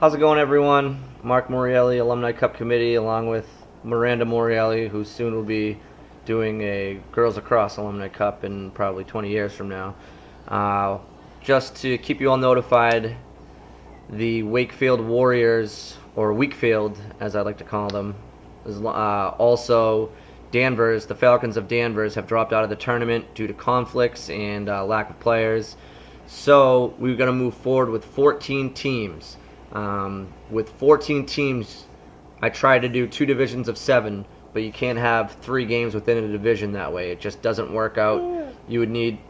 How's it going, everyone? Mark Morelli, Alumni Cup Committee, along with Miranda Morelli, who soon will be doing a Girls Across Alumni Cup in probably 20 years from now. Just to keep you all notified, the Wakefield Warriors, or Weakfield as I like to call them, also Danvers, the Falcons of Danvers, have dropped out of the tournament due to conflicts and lack of players. So we're going to move forward with 14 teams. With 14 teams, I try to do 2 divisions of 7, but you can't have 3 games within a division that way. It just doesn't work out. You would need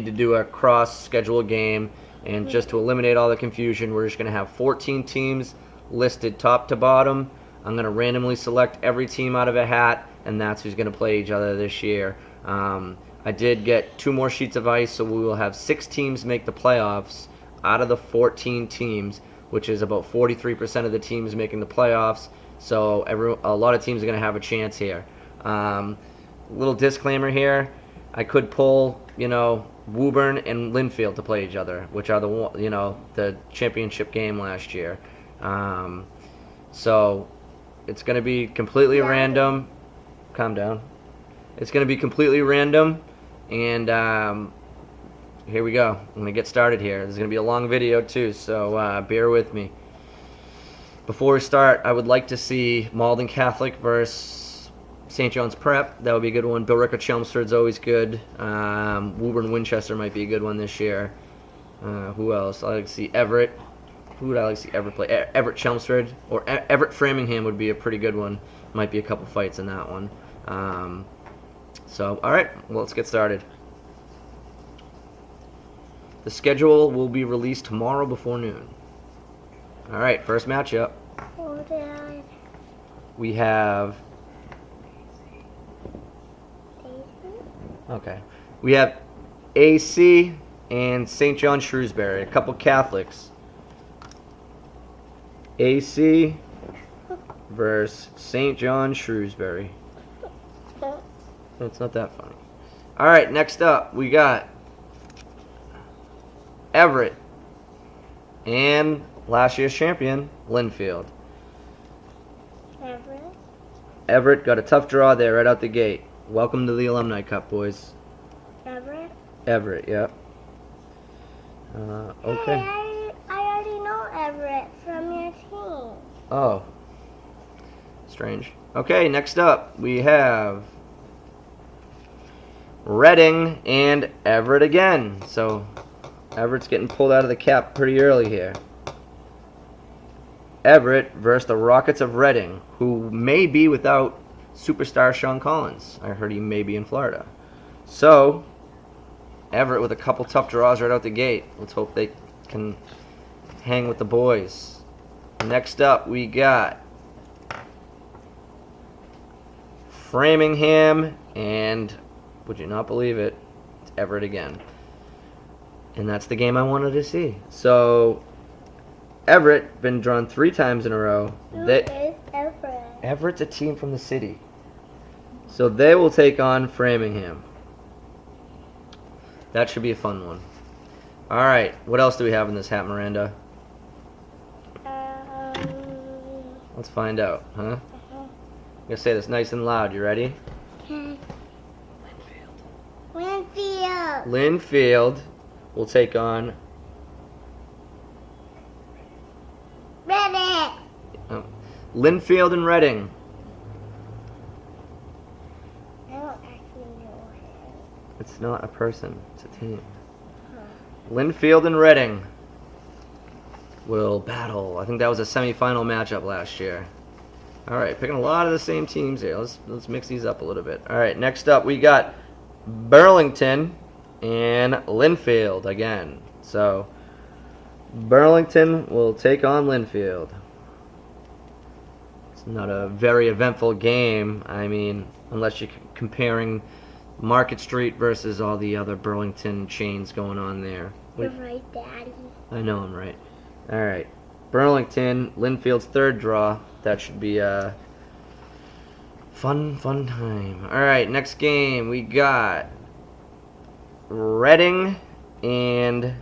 to do a cross-schedule game, and just to eliminate all the confusion, we're just going to have 14 teams listed top to bottom. I'm going to randomly select every team out of a hat, and that's who's going to play each other this year. I did get 2 more sheets of ice, so we will have 6 teams make the playoffs out of the 14 teams, which is about 43% of the teams making the playoffs. So a lot of teams are going to have a chance here. Little disclaimer here: I could pull, Woburn and Linfield to play each other, which are the championship game last year. So it's going to be completely random. Calm down. It's going to be completely random, and here we go. I'm going to get started here. This is going to be a long video too, so bear with me. Before we start, I would like to see Malden Catholic versus St. John's Prep. That would be a good one. Billerica Chelmsford's always good. Woburn Winchester might be a good one this year. Who else? I like to see Everett. Who would I like to see Everett play? Everett Chelmsford or Everett Framingham would be a pretty good one. Might be a couple fights in that one. So, all right, well, let's get started. The schedule will be released tomorrow before noon. All right, first matchup. We have... Okay. We have AC and St. John Shrewsbury, a couple Catholics. AC versus St. John Shrewsbury. It's not that funny. All right, next up, we got Everett and last year's champion, Linfield. Everett got a tough draw there right out the gate. Welcome to the Alumni Cup, boys. Everett, yep. Okay. Hey, I already know Everett from your team. Oh. Strange. Okay, next up, we have Reading and Everett again. So Everett's getting pulled out of the cap pretty early here. Everett versus the Rockets of Reading, who may be without superstar Sean Collins. I heard he may be in Florida. So, Everett with a couple tough draws right out the gate. Let's hope they can hang with the boys. Next up, we got Framingham, and would you not believe it, it's Everett again. And that's the game I wanted to see. So, Everett been drawn 3 times in a row. Who is Everett? Everett's a team from the city. So they will take on Framingham. That should be a fun one. Alright, what else do we have in this hat, Miranda? Let's find out, huh? I'm going to say this nice and loud. You ready? Okay. Linfield. Linfield will take on Reddit. Linfield and Reading. I don't actually know him. It's not a person, it's a team. Linfield and Reading will battle. I think that was a semifinal matchup last year. Alright, picking a lot of the same teams here. Let's mix these up a little bit. Alright, next up we got Burlington and Linfield again. So Burlington will take on Linfield. It's not a very eventful game. I mean, unless you're comparing Market Street versus all the other Burlington chains going on there. You're right, Daddy. I know I'm right. Alright. Burlington, Linfield's third draw. That should be a fun time. Alright, next game we got Reading and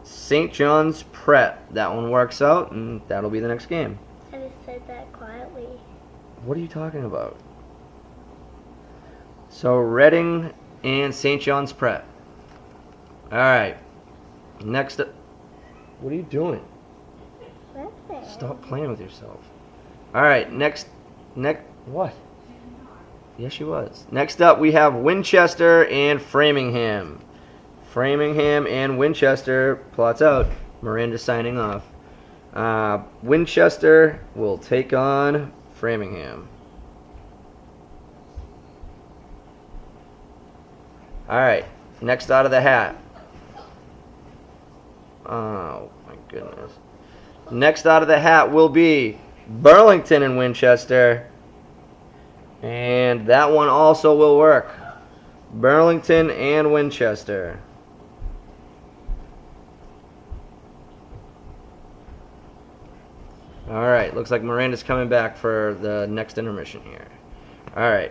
St. John's Prep. That one works out, and that'll be the next game. I just said that quietly. What are you talking about? So Reading and St. John's Prep. All right. Next up. What are you doing? Nothing. Stop playing with yourself. All right. Next. What? Yes, she was. Next up, we have Winchester and Framingham. Framingham and Winchester. Plots out. Miranda signing off. Winchester will take on Framingham. All right. Next out of the hat. Oh, my goodness. Next out of the hat will be Burlington and Winchester. And that one also will work. Burlington and Winchester. All right, looks like Miranda's coming back for the next intermission here. All right,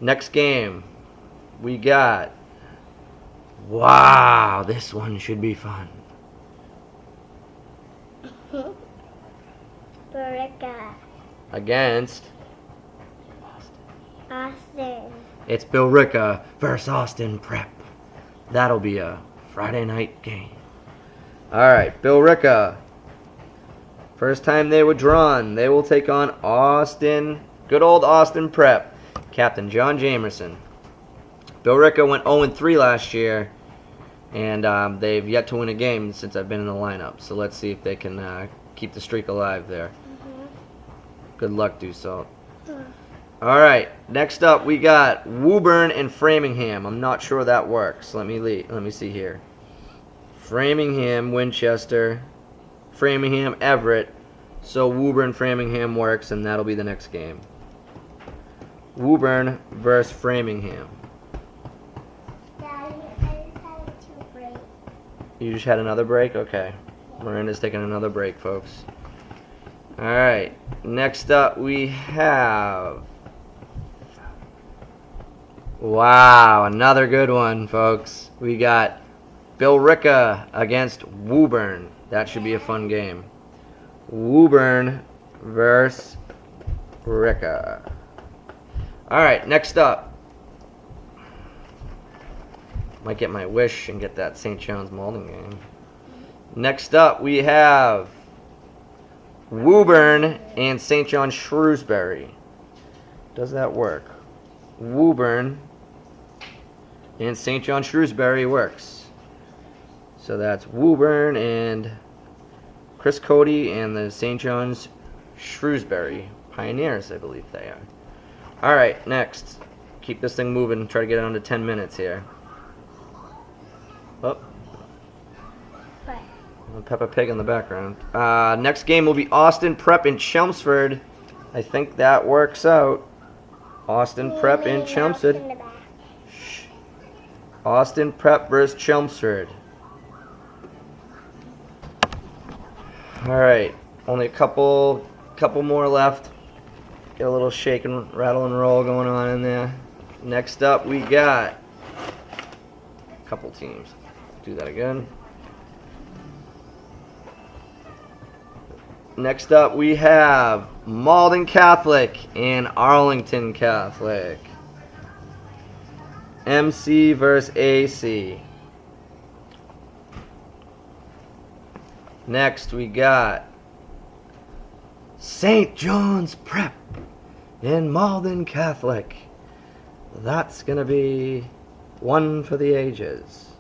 next game we got. Wow, this one should be fun. Billerica. Against. Austin. It's Billerica versus Austin Prep. That'll be a Friday night game. All right, Billerica. First time they were drawn, they will take on Austin, good old Austin Prep, Captain John Jamerson. Billerica went 0-3 last year, and they've yet to win a game since I've been in the lineup. So let's see if they can keep the streak alive there. Good luck, Dussault. All right, next up we got Woburn and Framingham. I'm not sure that works. Let me see here. Framingham, Winchester. Framingham, Everett. So Woburn, Framingham works, and that'll be the next game. Woburn versus Framingham. Daddy, I just had a break. You just had another break? Okay. Miranda's taking another break, folks. Alright. Next up we have... Wow, another good one, folks. We got Billerica against Woburn. That should be a fun game. Woburn versus Rica. Alright, next up. Might get my wish and get that St. John's Malden game. Next up, we have Woburn and St. John Shrewsbury. Does that work? Woburn and St. John Shrewsbury works. So that's Woburn and Chris Cody and the St. John's Shrewsbury Pioneers, I believe they are. All right, next. Keep this thing moving. Try to get it under 10 minutes here. Oh. Peppa Pig in the background. Next game will be Austin Prep in Chelmsford. I think that works out. Austin Prep in Chelmsford. Austin Prep versus Chelmsford. All right, only a couple more left. Get a little shake and rattle and roll going on in there. Next up, we got a couple teams. Do that again. Next up, we have Malden Catholic and Arlington Catholic. MC versus AC. Next, we got St. John's Prep and Malden Catholic. That's going to be one for the ages.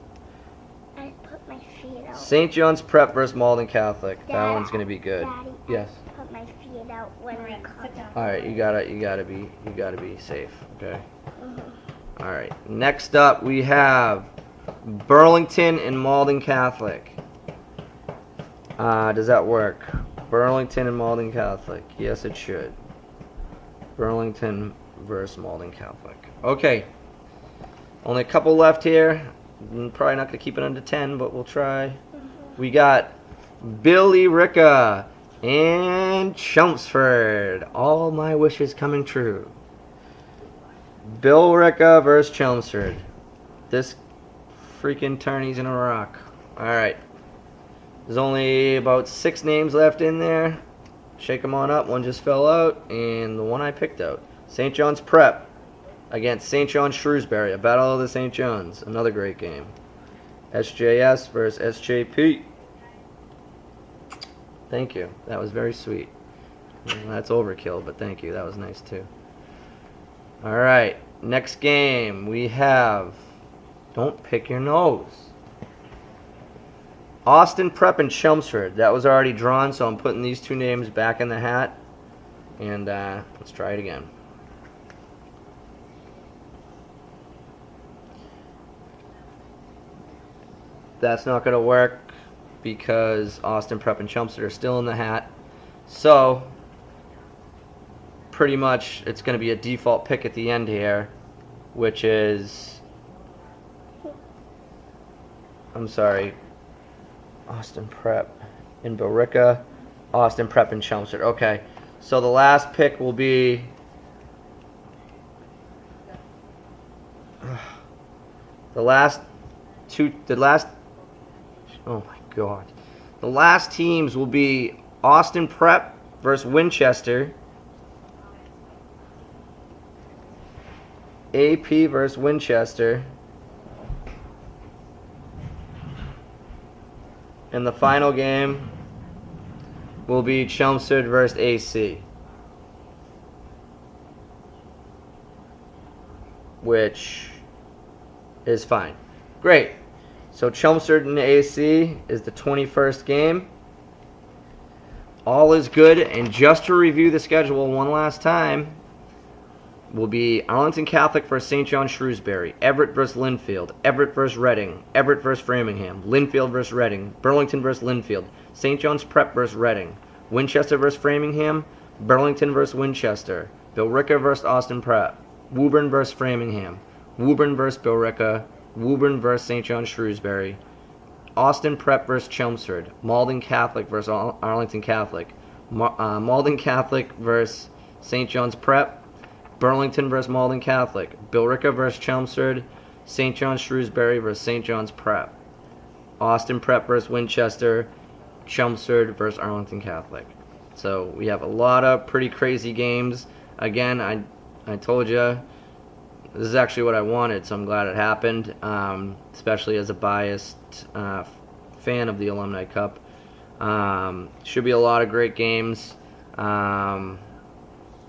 I put my feet out. St. John's Prep versus Malden Catholic. Dad, that one's going to be good. Daddy, Yes. I put my feet out when I come. All right, you gotta be safe. Okay. All right. Next up, we have Burlington and Malden Catholic. Does that work? Burlington and Malden Catholic. Yes, it should. Burlington versus Malden Catholic. Okay. Only a couple left here. Probably not going to keep it under 10, but we'll try. We got Billerica and Chelmsford. All my wishes coming true. Billerica versus Chelmsford. This freaking tourney's in a rock. All right. There's only about 6 names left in there. Shake them on up. One just fell out, and the one I picked out. St. John's Prep against St. John's Shrewsbury. A battle of the St. John's. Another great game. SJS versus SJP. Thank you. That was very sweet. Well, that's overkill, but thank you. That was nice too. Alright, next game we have, don't pick your nose, Austin Prep and Chelmsford. That was already drawn, so I'm putting these 2 names back in the hat. And let's try it again. That's not going to work because Austin Prep and Chelmsford are still in the hat. So pretty much it's going to be a default pick at the end here, which is, I'm sorry, Austin Prep in Billerica, Austin Prep in Chelmsford. Okay, so the last pick will be the last teams will be Austin Prep versus Winchester, AP versus Winchester, and the final game will be Chelmsford versus AC, which is fine. Great. So Chelmsford and AC is the 21st game. All is good, and just to review the schedule one last time, will be Arlington Catholic versus St. John Shrewsbury, Everett versus Linfield, Everett versus Reading, Everett versus Framingham, Linfield versus Reading, Burlington versus Linfield, St. John's Prep versus Reading, Winchester versus Framingham, Burlington versus Winchester, Billerica versus Austin Prep, Woburn versus Framingham, Woburn versus Billerica, Woburn versus St. John Shrewsbury, Austin Prep versus Chelmsford, Malden Catholic versus Arlington Catholic, Malden Catholic versus St. John's Prep, Burlington versus Malden Catholic, Billerica versus Chelmsford, St. John's Shrewsbury versus St. John's Prep, Austin Prep versus Winchester, Chelmsford versus Arlington Catholic. So we have a lot of pretty crazy games. Again, I told you, this is actually what I wanted, so I'm glad it happened, especially as a biased fan of the Alumni Cup. Should be a lot of great games.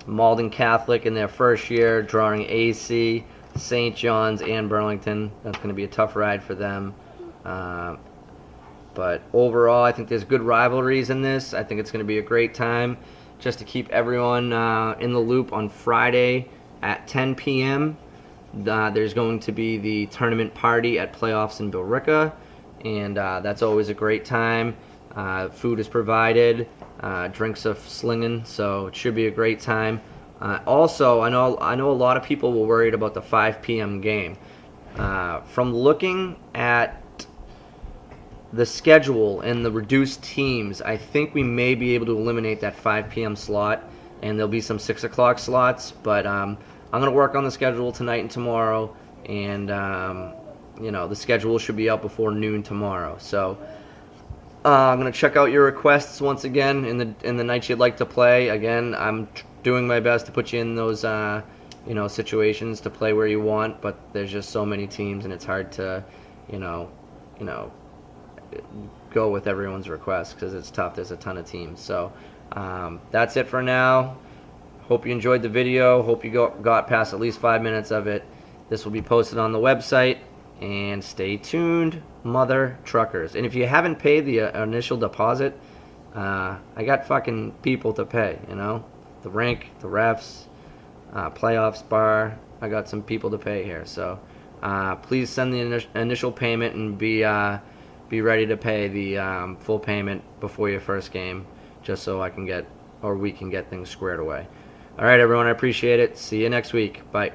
Malden Catholic in their first year, drawing AC, St. John's, and Burlington. That's going to be a tough ride for them. But overall, I think there's good rivalries in this. I think it's going to be a great time just to keep everyone in the loop. On Friday at 10 p.m., there's going to be the tournament party at Playoffs in Billerica, and that's always a great time. Food is provided, drinks are slinging, so it should be a great time. Also, I know a lot of people were worried about the 5 p.m. game. From looking at the schedule and the reduced teams, I think we may be able to eliminate that 5 p.m. slot, and there'll be some 6 o'clock slots, but I'm going to work on the schedule tonight and tomorrow, and the schedule should be out before noon tomorrow. So I'm going to check out your requests once again in the nights you'd like to play. Again, I'm doing my best to put you in those situations to play where you want, but there's just so many teams, and it's hard to go with everyone's requests because it's tough. There's a ton of teams. So that's it for now. Hope you enjoyed the video. Hope you got past at least 5 minutes of it. This will be posted on the website. And stay tuned, mother truckers. And if you haven't paid the initial deposit, I got fucking people to pay, the rank, the refs, playoffs bar. I got some people to pay here. So please send the initial payment and be ready to pay the full payment before your first game, just so we can get things squared away. All right, everyone, I appreciate it. See you next week. Bye.